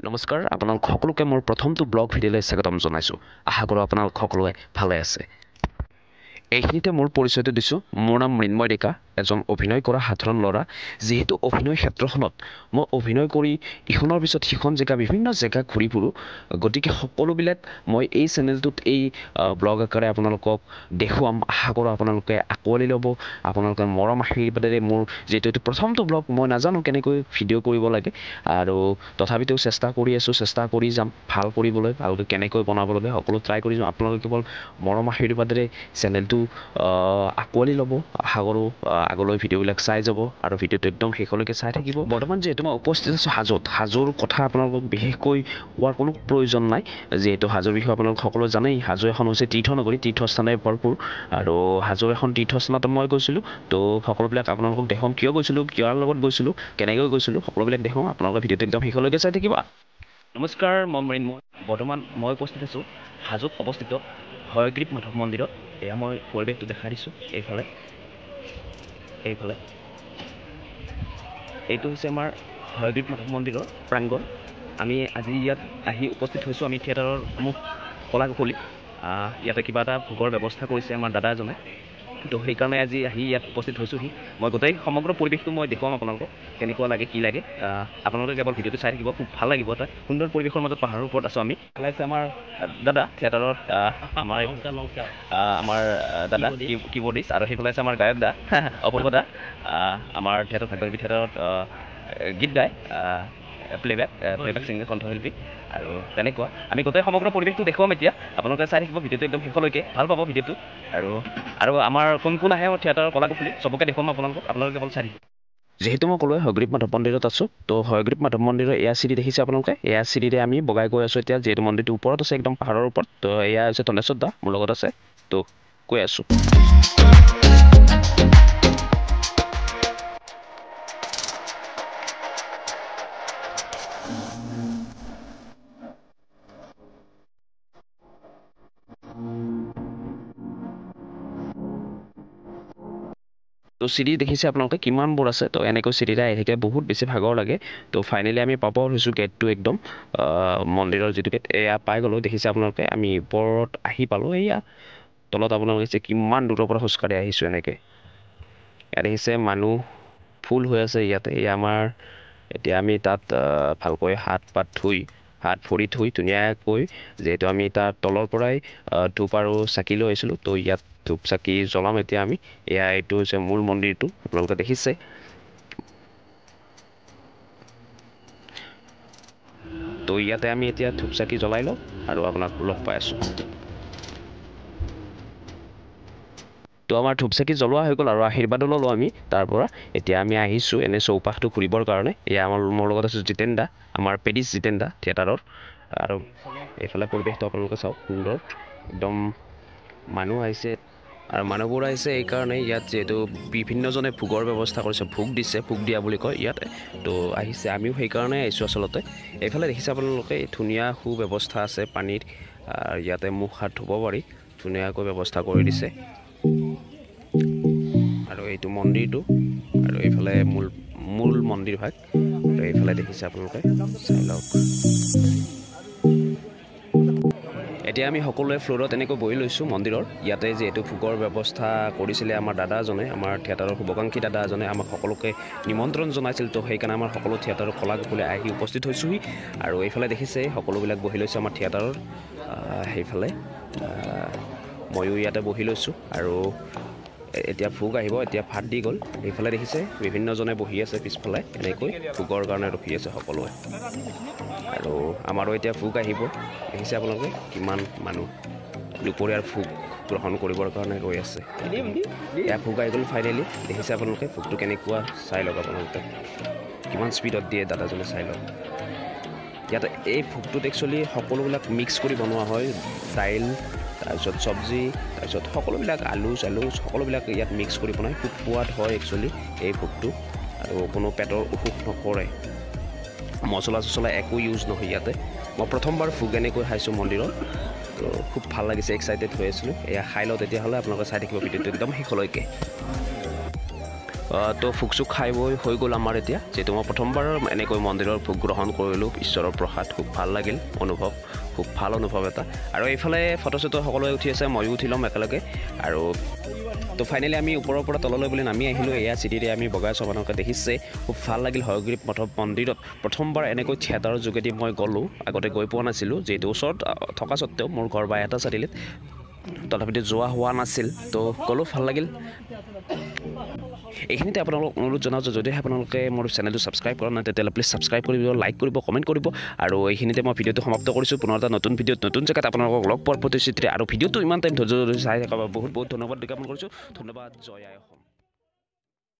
নমস্কাৰ আপোনালোক সকলোকে মোৰ প্ৰথমটো ব্লগ ভিডিঅ'লৈ স্বাগতম জনাইছোঁ আশা কৰোঁ আপোনালোক সকলোৱে ভালে আছে এইখিনিতে মোৰ পৰিচয়টো দিছোঁ মোৰ নাম মৃন্ময় ডেকা এজন অভিনয় কৰা সাধাৰণ ল'ৰা যেহেতু অভিনয় ক্ষেত্ৰখনত মই অভিনয় কৰি ইখনৰ পিছত সিখন জেগা বিভিন্ন জেগা ঘূৰি ফুৰোঁ গতিকে সকলোবিলাক মই এই চেনেলটোত এই ব্লগ আকাৰে আপোনালোকক দেখুৱাম আশা কৰোঁ আপোনালোকে আকোৱালি ল'ব আপোনালোকে মৰম আশীৰ্বাদেৰে মোৰ যিহেতু এইটো প্ৰথমটো ব্লগ মই নাজানো কেনেকৈ ভিডিঅ' কৰিব লাগে আৰু তথাপিতো চেষ্টা কৰি আছোঁ চেষ্টা কৰি যাম ভাল কৰিবলৈ ভালকৈ কেনেকৈ বনাবলৈ সকলো ট্ৰাই কৰি যাম আপোনালোকে কেৱল মৰম আশীৰ্বাদেৰে চেনেলটো আকোৱালি ল'ব আশা কৰোঁ আগলৈ ভিডিঅ'বিলাক চাই যাব আৰু ভিডিঅ'টো একদম শেষলৈকে চাই থাকিব বৰ্তমান যিহেতু মই উপস্থিত আছোঁ হাজোৰ কথা আপোনালোকক বিশেষকৈ কোৱাৰ কোনো প্ৰয়োজন নাই যিহেতু হাজোৰ বিষয়ে আপোনালোক সকলোৱে জানেই হাজো এখন হৈছে তীৰ্থনগৰী তীৰ্থস্থানেৰে ভৰপূৰ আৰু হাজোৰ এখন তীৰ্থস্থানত মই গৈছিলোঁ তো সকলোবিলাক আপোনালোকক দেখুৱাম কিয় গৈছিলোঁ কিয়ৰ লগত গৈছিলোঁ কেনেকৈ গৈছিলোঁ সকলোবিলাক দেখুৱাম আপোনালোকে ভিডিঅ'টো একদম শেষলৈকে চাই থাকিব নমস্কাৰ মই মৃন্ময় বৰ্তমান মই উপস্থিত আছোঁ হাজোত অৱস্থিত হয়গ্ৰীৱ মাধৱ মন্দিৰত এয়া মই পৰিৱেশটো দেখাই দিছোঁ এইফালে এইটো হৈছে আমাৰ হয়গ্ৰীৱ মাধৱ মন্দিৰৰ প্ৰাংগণ আমি আজি ইয়াত আহি উপস্থিত হৈছোঁ আমি থিয়েটাৰৰ সমূহ কলাকুশলী ইয়াতে কিবা এটা ভোগৰ ব্যৱস্থা কৰিছে আমাৰ দাদা এজনে তো সেইকাৰণে আজি আহি ইয়াত উপস্থিত হৈছোঁহি মই গোটেই সমগ্ৰ পৰিৱেশটো মই দেখুৱাম আপোনালোকক কেনেকুৱা লাগে কি লাগে আপোনালোকে কেৱল ভিডিঅ'টো চাই থাকিব খুব ভাল লাগিব এটা সুন্দৰ পৰিৱেশৰ মাজত পাহাৰৰ ওপৰত আছোঁ আমি এইফালে আছে আমাৰ দাদা থিয়েটাৰৰ আমাৰ দাদা কীবৰ্ডিষ্ট আৰু সেইফালে আছে আমাৰ গায়ক দা অপূৰ্ব দা আমাৰ থিয়েটাৰ ভাগ্যদেৱী থিয়েটাৰত গীত গায় প্লেবেক ছিংগাৰ কণ্ঠশিল্পী আৰু তেনেকুৱা আমি গোটেই সমগ্ৰ পৰিৱেশটো দেখুৱাম এতিয়া আপোনালোকে চাই থাকিব ভিডিঅ'টো একদম শেষলৈকে ভাল পাব ভিডিঅ'টো আৰু আমাৰ কোন কোন আহে থিয়েটাৰৰ কলাকুশলী চবকে দেখুৱাম আপোনালোকে কেৱল চাই থাকিব যিহেতু মই ক'লোৱে হয়গ্ৰীৱ মাধৱ মন্দিৰত আছোঁ তো হয়গ্ৰীৱ মাধৱ মন্দিৰৰ এয়া চিৰি দেখিছে আপোনালোকে এয়া চিৰিৰে আমি বগাই গৈ আছোঁ এতিয়া যিহেতু মন্দিৰটো ওপৰত আছে একদম পাহাৰৰ ওপৰত তো এয়া হৈছে ধনেশ্বৰ দা মোৰ লগত আছে তো কৈ আছোঁ তো চিৰি দেখিছে আপোনালোকে কিমানবোৰ আছে তো এনেকৈ চিৰিৰে আহি থাকে বহুত বেছি ভাগৰ লাগে তো ফাইনেলি আমি পাব হৈছোঁ গেটটো একদম মন্দিৰৰ যিটো গেট এয়া পাই গ'লোঁ দেখিছে আপোনালোকে আমি ওপৰত আহি পালোঁ এয়া তলত আপোনালোকে দেখিছে কিমান দূৰৰ পৰা খোজকাঢ়ি আহিছোঁ এনেকৈ ইয়াত দেখিছে মানুহ ফুল হৈ আছে ইয়াতে এয়া আমাৰ এতিয়া আমি তাত ভালকৈ হাত ভৰি ধুই ধুনীয়াকৈ যিহেতু আমি তাৰ তলৰ পৰাই ধূপ আৰু চাকি লৈ আহিছিলোঁ তো ইয়াত ধূপ চাকি জ্বলাম এতিয়া আমি এয়া এইটো হৈছে মূল মন্দিৰটো আপোনালোকে দেখিছে তো ইয়াতে আমি এতিয়া ধূপ চাকি জ্বলাই লওঁ আৰু আপোনাক লগ পাই আছোঁ তো আমাৰ ধূপ চাকি জ্বলোৱা হৈ গ'ল আৰু আশীৰ্বাদো ল'লোঁ আমি তাৰ পৰা এতিয়া আমি আহিছোঁ এনে চৌপাশটো ঘূৰিবৰ কাৰণে এয়া মোৰ লগত আছোঁ জিতেন দা আমাৰ পেডিছ জিতেন দা থিয়েটাৰৰ আৰু এইফালে পৰিৱেশটো আপোনালোকে চাওক সুন্দৰ একদম মানুহ আহিছে আৰু মানুহবোৰ আহিছে এইকাৰণে ইয়াত যিহেতু বিভিন্নজনে ভোগৰ ব্যৱস্থা কৰিছে ভোগ দিছে ভোগ দিয়া বুলি কয় ইয়াতে তো আহিছে আমিও সেইকাৰণে আহিছোঁ আচলতে এইফালে দেখিছে আপোনালোকে ধুনীয়া সুব্যৱস্থা আছে পানীৰ ইয়াতে মুখ হাত ধুব পাৰি ধুনীয়াকৈ ব্যৱস্থা কৰি দিছে আৰু এইটো মন্দিৰটো আৰু এইফালে মূল মন্দিৰ ভাগ আৰু এইফালে দেখিছে আপোনালোকে চাই লওক এতিয়া আমি সকলোৱে ফ্ল'ৰত এনেকৈ বহি লৈছোঁ মন্দিৰৰ ইয়াতে যিহেতু ভোগৰ ব্যৱস্থা কৰিছিলে আমাৰ দাদাজনে আমাৰ থিয়েটাৰৰ শুভাকাংক্ষী দাদা এজনে আমাক সকলোকে নিমন্ত্ৰণ জনাইছিল তো সেইকাৰণে আমাৰ সকলো থিয়েটাৰৰ কলাকুশলী আহি উপস্থিত হৈছোঁহি আৰু এইফালে দেখিছে সকলোবিলাক বহি লৈছোঁ আমাৰ থিয়েটাৰৰ সেইফালে ময়ো ইয়াতে বহি লৈছোঁ আৰু এতিয়া ভোগ আহিব এতিয়া ভাত দি গ'ল এইফালে দেখিছে বিভিন্নজনে বহি আছে পিছফালে এনেকৈ ভোগৰ কাৰণে ৰখি আছে সকলোৱে আৰু আমাৰো এতিয়া ভোগ আহিব দেখিছে আপোনালোকে কিমান মানুহ দুপৰীয়াৰ ভোগ গ্ৰহণ কৰিবৰ কাৰণে ৰৈ আছে এয়া ভোগ আহি গ'ল ফাইনেলি দেখিছে আপোনালোকে ভোগটো কেনেকুৱা চাই লওক আপোনালোকে কিমান স্পীডত দিয়ে দাদাজনে চাই লওক ইয়াতে এই ভোগটোত একচুৱেলি সকলোবিলাক মিক্স কৰি বনোৱা হয় দাইল তাৰপিছত চব্জি তাৰপিছত সকলোবিলাক আলু চালু সকলোবিলাক ইয়াত মিক্স কৰি বনায় খুব সোৱাদ হয় একচুৱেলি এই ভোগটো আৰু কোনো পেটৰ অসুখ নকৰে মছলা চছলা একো ইউজ নহয় ইয়াতে মই প্ৰথমবাৰ ভোগ এনেকৈ খাইছোঁ মন্দিৰত তো খুব ভাল লাগিছে এক্সাইটেড হৈ আছিলোঁ এয়া খাই লওঁ তেতিয়াহ'লে আপোনালোকে চাই থাকিব ভিডিঅ'টো একদম শেষলৈকে তো ভোগ চোগ খাই বৈ হৈ গ'ল আমাৰ এতিয়া যিহেতু মই প্ৰথমবাৰ এনেকৈ মন্দিৰৰ ভোগ গ্ৰহণ কৰিলোঁ ঈশ্বৰৰ প্ৰসাদ খুব ভাল লাগিল অনুভৱ খুব ভাল অনুভৱ এটা আৰু এইফালে ফটো চটো সকলোৱে উঠি আছে ময়ো উঠি ল'ম একেলগে আৰু তো ফাইনেলি আমি ওপৰৰ পৰা তললৈ বুলি নামি আহিলোঁ এয়া চিটিতে আমি বগাই আছোঁ আপোনালোকে দেখিছে খুব ভাল লাগিল হয়গ্ৰীৱ মঠৰ মন্দিৰত প্ৰথমবাৰ এনেকৈ থিয়েটাৰৰ যোগেদি মই গ'লোঁ আগতে গৈ পোৱা নাছিলোঁ যিহেতু ওচৰত থকা স্বত্তেও মোৰ ঘৰ বাইহাটা চাৰিআলিত তথাপিতো যোৱা হোৱা নাছিল তো গ'লোঁ ভাল লাগিল এইখিনিতে আপোনালোকক অনুৰোধ জনাওঁ যদিহে আপোনালোকে মোৰ চেনেলটো ছাবস্ক্ৰাইব কৰা নাই তেতিয়াহ'লে প্লিজ ছাবস্ক্ৰাইব কৰিব লাইক কৰিব কমেণ্ট কৰিব আৰু এইখিনিতে মই ভিডিঅ'টো সমাপ্ত কৰিছোঁ পুনৰ এটা নতুন ভিডিঅ'ত নতুন জেগাত আপোনালোকক লগ পোৱাৰ প্ৰতিশ্ৰুতিৰে আৰু ভিডিঅ'টো ইমান টাইম ধৈৰ্য ধৰি চাই থকা বহুত বহুত ধন্যবাদ জ্ঞাপন কৰিছোঁ ধন্যবাদ জয় আই অসম